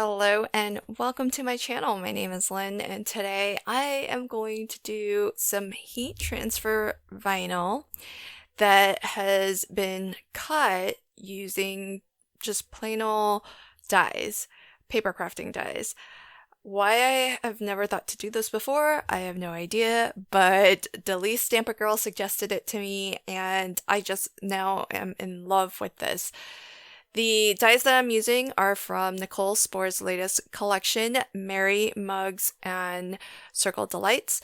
Hello and welcome to my channel. My name is Lynn and today I am going to do some heat transfer vinyl that has been cut using just plain old dies, paper crafting dies. Why I have never thought to do this before, I have no idea, but Delise Stamper Girl suggested it to me and I just now am in love with this. The dies that I'm using are from Nicole Spore's latest collection, Merry Mugs and Circle Delights.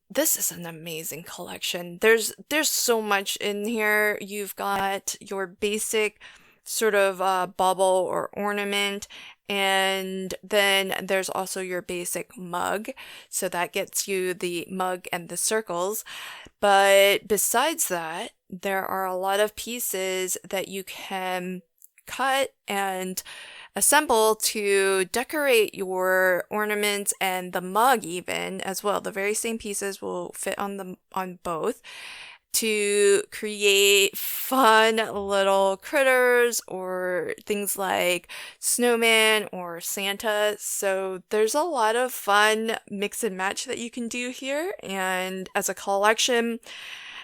This is an amazing collection. There's so much in here. You've got your basic sort of bauble or ornament, and then there's also your basic mug. So that gets you the mug and the circles. But besides that, there are a lot of pieces that you can cut and assemble to decorate your ornaments and the mug even as well. The very same pieces will fit on both to create fun little critters or things like snowman or Santa. So there's a lot of fun mix and match that you can do here, and as a collection,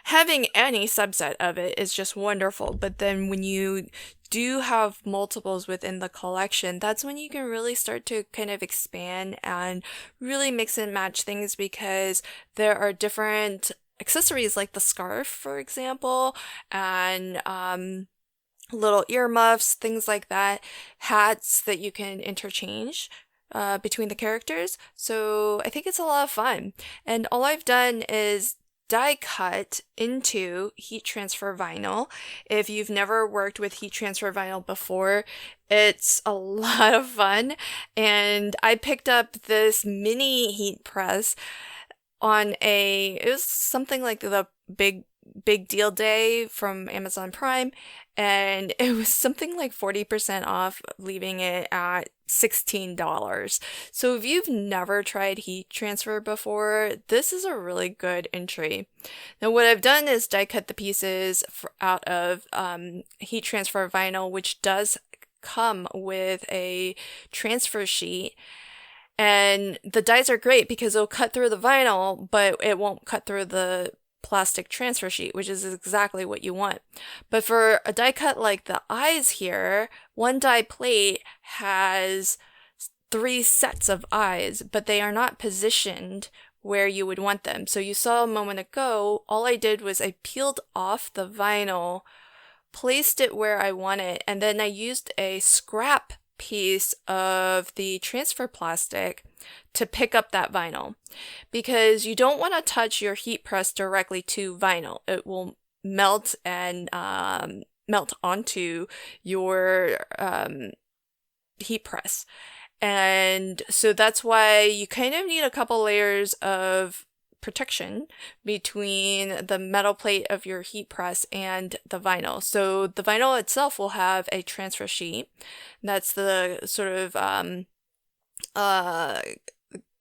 having any subset of it is just wonderful. But then when you do have multiples within the collection, that's when you can really start to kind of expand and really mix and match things, because there are different accessories like the scarf, for example, and little earmuffs, things like that, hats that you can interchange between the characters. So I think it's a lot of fun. And all I've done is die cut into heat transfer vinyl. If you've never worked with heat transfer vinyl before, it's a lot of fun. And I picked up this mini heat press on it was something like the big deal day from Amazon Prime, and it was something like 40% off, leaving it at $16. So if you've never tried heat transfer before, this is a really good entry. Now what I've done is die cut the pieces out of heat transfer vinyl, which does come with a transfer sheet. And the dies are great because it'll cut through the vinyl, but it won't cut through the plastic transfer sheet, which is exactly what you want. But for a die cut like the eyes here, one die plate has 3 sets of eyes, but they are not positioned where you would want them. So you saw a moment ago, all I did was I peeled off the vinyl, placed it where I want it, and then I used a scrap piece of the transfer plastic to pick up that vinyl, because you don't want to touch your heat press directly to vinyl. It will melt and melt onto your heat press. And so that's why you kind of need a couple layers of protection between the metal plate of your heat press and the vinyl. So the vinyl itself will have a transfer sheet. That's the sort of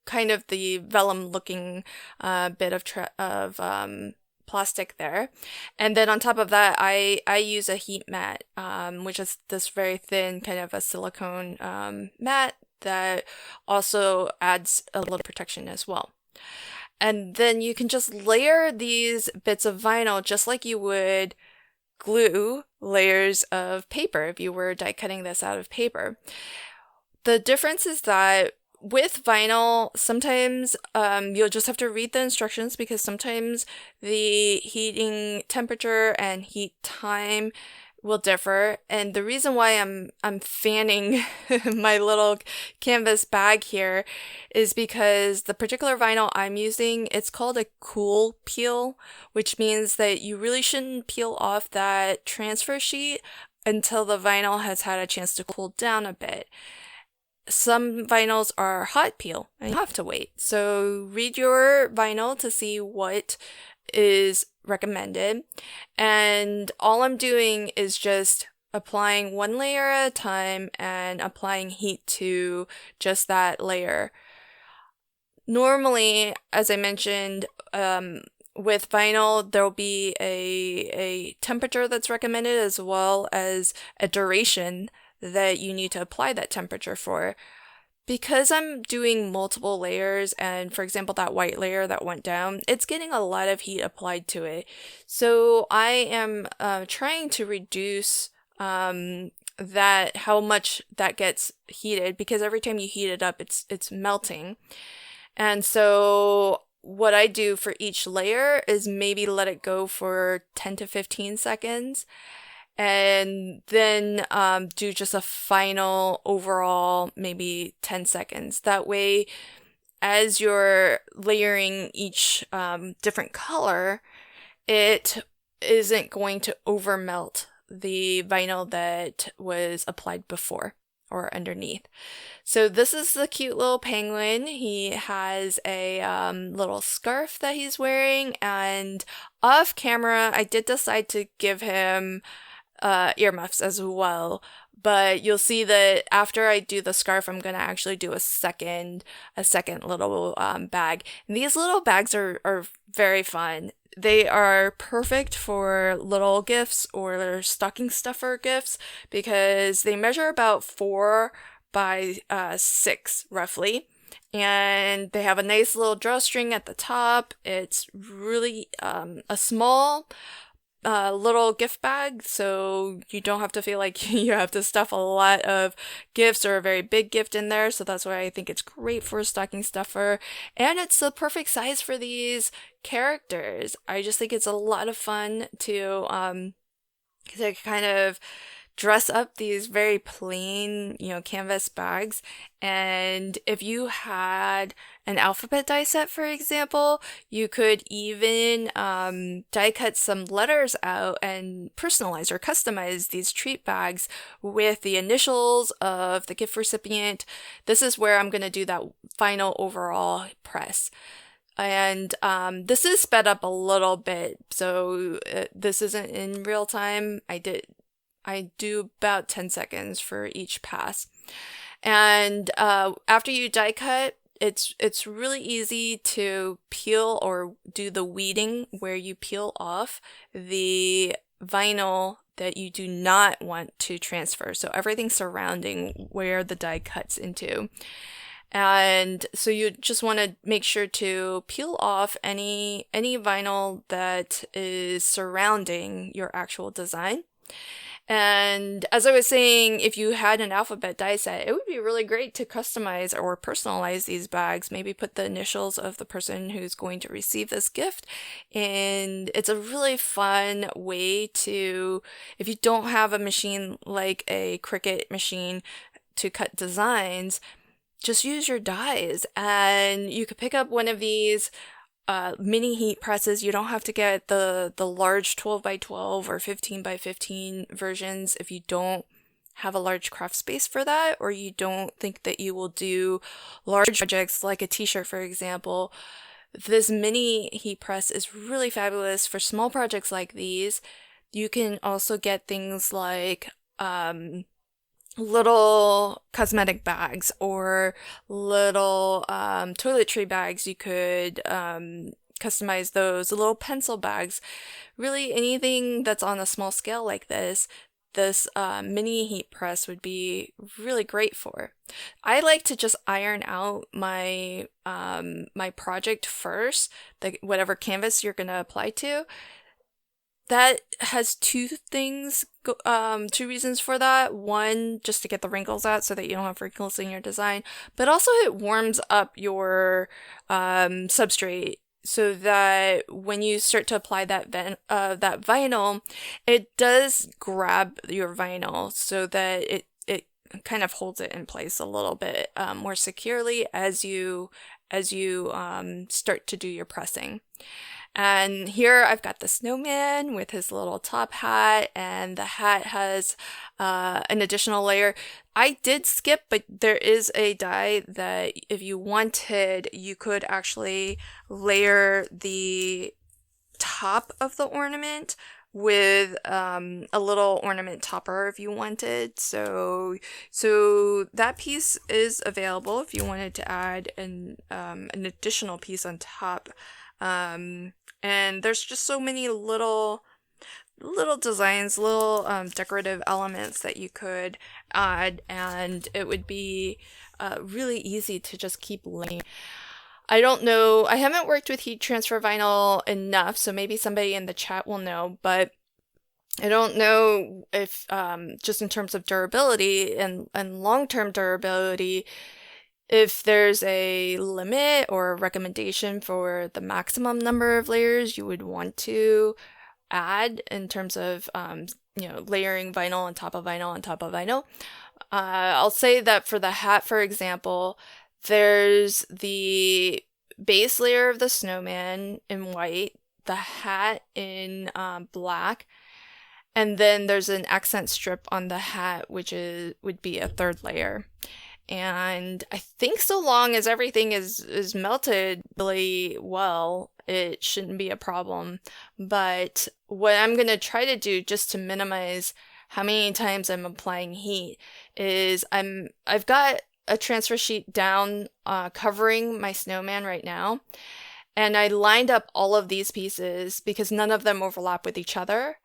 kind of the vellum looking bit of plastic there. And then on top of that, I use a heat mat, which is this very thin kind of a silicone mat that also adds a little protection as well. And then you can just layer these bits of vinyl just like you would glue layers of paper if you were die cutting this out of paper. The difference is that with vinyl, sometimes you'll just have to read the instructions, because sometimes the heating temperature and heat time will differ. And the reason why I'm fanning my little canvas bag here is because the particular vinyl I'm using, it's called a cool peel, which means that you really shouldn't peel off that transfer sheet until the vinyl has had a chance to cool down a bit. Some vinyls are hot peel and you have to wait. So read your vinyl to see what is recommended. And all I'm doing is just applying one layer at a time and applying heat to just that layer. Normally, as I mentioned, with vinyl, there'll be a temperature that's recommended as well as a duration that you need to apply that temperature for. Because I'm doing multiple layers, and for example, that white layer that went down, it's getting a lot of heat applied to it. So I am trying to reduce that how much that gets heated, because every time you heat it up, it's melting. And so what I do for each layer is maybe let it go for 10 to 15 seconds, and then do just a final overall maybe 10 seconds. That way, as you're layering each different color, it isn't going to overmelt the vinyl that was applied before or underneath. So this is the cute little penguin. He has a little scarf that he's wearing, and off camera I did decide to give him earmuffs as well, but you'll see that after I do the scarf, I'm gonna actually do a second little bag. And these little bags are very fun. They are perfect for little gifts or stocking stuffer gifts, because they measure about 4 by 6 roughly. And they have a nice little drawstring at the top. It's really a small little gift bag, so you don't have to feel like you have to stuff a lot of gifts or a very big gift in there. So that's why I think it's great for a stocking stuffer, and it's the perfect size for these characters. I just think it's a lot of fun to kind of dress up these very plain, canvas bags. And if you had an alphabet die set, for example, you could even die cut some letters out and personalize or customize these treat bags with the initials of the gift recipient. This is where I'm going to do that final overall press. And this is sped up a little bit, so this isn't in real time. I do about 10 seconds for each pass. And after you die cut, it's really easy to peel or do the weeding, where you peel off the vinyl that you do not want to transfer. So everything surrounding where the die cuts into. And so you just want to make sure to peel off any vinyl that is surrounding your actual design. And as I was saying, if you had an alphabet die set, it would be really great to customize or personalize these bags. Maybe put the initials of the person who's going to receive this gift. And it's a really fun way to, if you don't have a machine like a Cricut machine to cut designs, just use your dies, and you could pick up one of these mini heat presses. You don't have to get the large 12 by 12 or 15 by 15 versions if you don't have a large craft space for that, or you don't think that you will do large projects like a t-shirt, for example. This mini heat press is really fabulous for small projects like these. You can also get things like little cosmetic bags or little toiletry bags. You could customize those, little pencil bags, really anything that's on a small scale like this. This mini heat press would be really great for. I like to just iron out my my project first, whatever canvas you're going to apply to. That has two reasons for that. One, just to get the wrinkles out so that you don't have wrinkles in your design, but also it warms up your substrate so that when you start to apply that vinyl, it does grab your vinyl so that it kind of holds it in place a little bit more securely as you start to do your pressing. And here I've got the snowman with his little top hat, and the hat has an additional layer. I did skip, but there is a die that if you wanted, you could actually layer the top of the ornament with a little ornament topper if you wanted. So that piece is available if you wanted to add an additional piece on top. And there's just so many little little designs, little decorative elements that you could add, and it would be really easy to just keep laying. I don't know, I haven't worked with heat transfer vinyl enough, so maybe somebody in the chat will know, but I don't know if just in terms of durability and long-term durability, if there's a limit or a recommendation for the maximum number of layers you would want to add in terms of layering vinyl on top of vinyl on top of vinyl. I'll say that for the hat, for example, there's the base layer of the snowman in white, the hat in black, and then there's an accent strip on the hat, which would be a third layer. And I think so long as everything is melted really well, it shouldn't be a problem. But what I'm going to try to do just to minimize how many times I'm applying heat is I've got a transfer sheet down covering my snowman right now. And I lined up all of these pieces because none of them overlap with each other.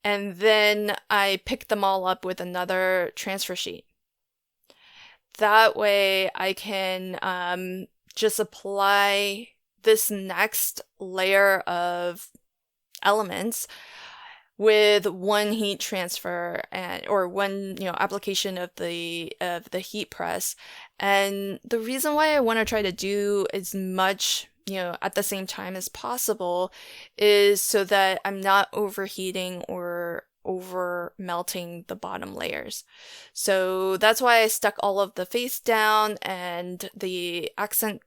And then I picked them all up with another transfer sheet. That way I can just apply this next layer of elements with one heat transfer or one application of the heat press. And the reason why I want to try to do as much at the same time as possible is so that I'm not overheating or over melting the bottom layers. So that's why I stuck all of the face down and the accent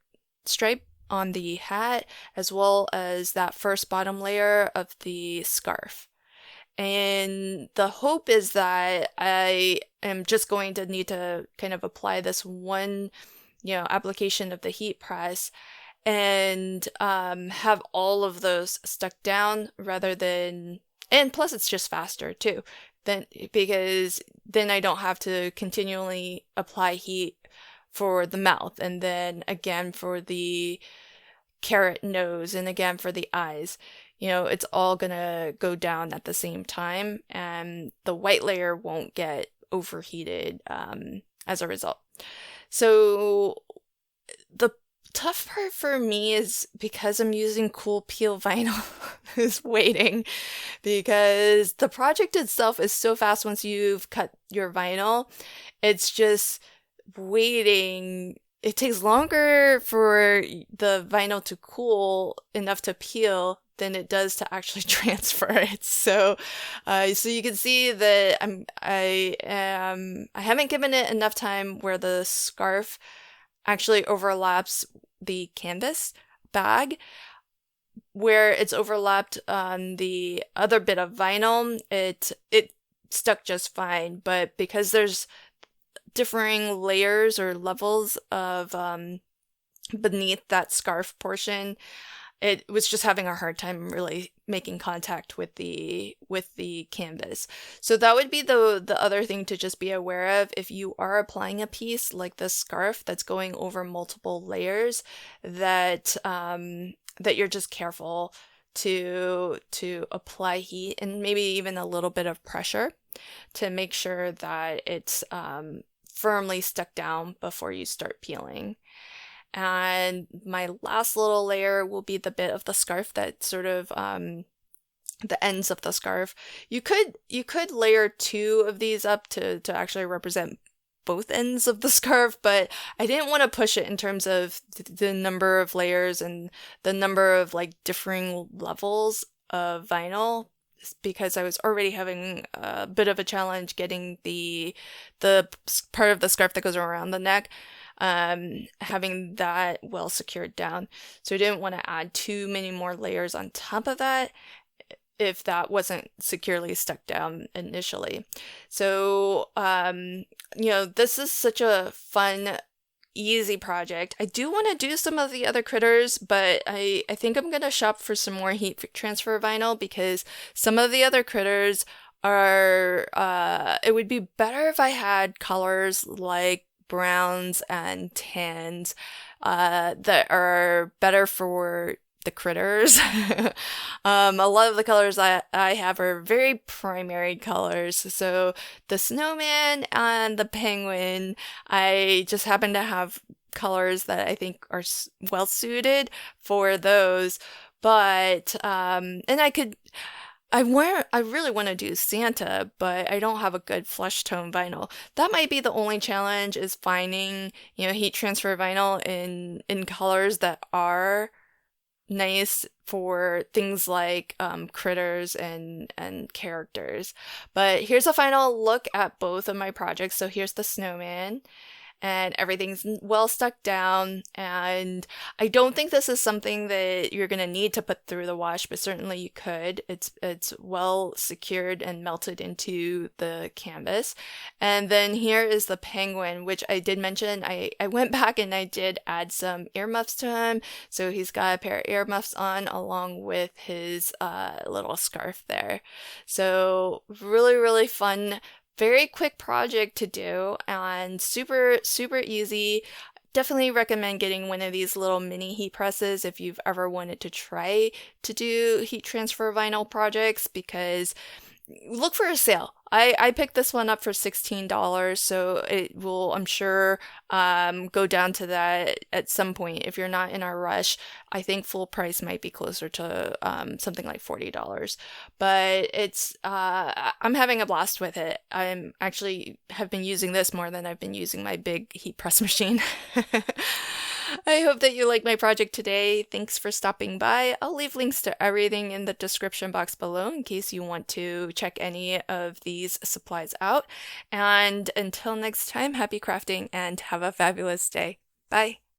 stripe on the hat, as well as that first bottom layer of the scarf. And the hope is that I am just going to need to kind of apply this one, application of the heat press and have all of those stuck down rather than, and plus it's just faster too, because then I don't have to continually apply heat for the mouth and then again for the carrot nose and again for the eyes. It's all gonna go down at the same time and the white layer won't get overheated as a result. So the tough part for me is because I'm using cool peel vinyl is waiting, because the project itself is so fast once you've cut your vinyl. It's just waiting. It takes longer for the vinyl to cool enough to peel than it does to actually transfer it. So you can see that I haven't given it enough time where the scarf actually overlaps the canvas bag. Where it's overlapped on the other bit of vinyl, it stuck just fine. But because there's differing layers or levels of beneath that scarf portion, it was just having a hard time really making contact with the canvas. So that would be the other thing to just be aware of if you are applying a piece like this scarf that's going over multiple layers, that that you're just careful to apply heat and maybe even a little bit of pressure to make sure that it's firmly stuck down before you start peeling. And my last little layer will be the bit of the scarf that sort of the ends of the scarf. You could layer two of these up to actually represent both ends of the scarf, but I didn't want to push it in terms of the number of layers and the number of like differing levels of vinyl, because I was already having a bit of a challenge getting the part of the scarf that goes around the neck, having that well secured down. So I didn't want to add too many more layers on top of that if that wasn't securely stuck down initially. So, this is such a fun, easy project. I do want to do some of the other critters, but I think I'm going to shop for some more heat transfer vinyl because some of the other critters are, it would be better if I had colors like browns and tans that are better for the critters. A lot of the colors I have are very primary colors. So the snowman and the penguin, I just happen to have colors that I think are well suited for those. But and I really want to do Santa, but I don't have a good flesh tone vinyl. That might be the only challenge, is finding, heat transfer vinyl in colors that are nice for things like critters and characters. But here's a final look at both of my projects. So here's the snowman, and everything's well stuck down. And I don't think this is something that you're gonna need to put through the wash, but certainly you could. It's well secured and melted into the canvas. And then here is the penguin, which I did mention. I went back and I did add some earmuffs to him. So he's got a pair of earmuffs on along with his little scarf there. So really, really fun, very quick project to do, and super, super easy. Definitely recommend getting one of these little mini heat presses if you've ever wanted to try to do heat transfer vinyl projects, because look for a sale. I picked this one up for $16, so it will, I'm sure, go down to that at some point. If you're not in a rush, I think full price might be closer to something like $40. But I'm having a blast with it. I'm actually have been using this more than I've been using my big heat press machine. I hope that you liked my project today. Thanks for stopping by. I'll leave links to everything in the description box below in case you want to check any of these supplies out. And until next time, happy crafting and have a fabulous day. Bye.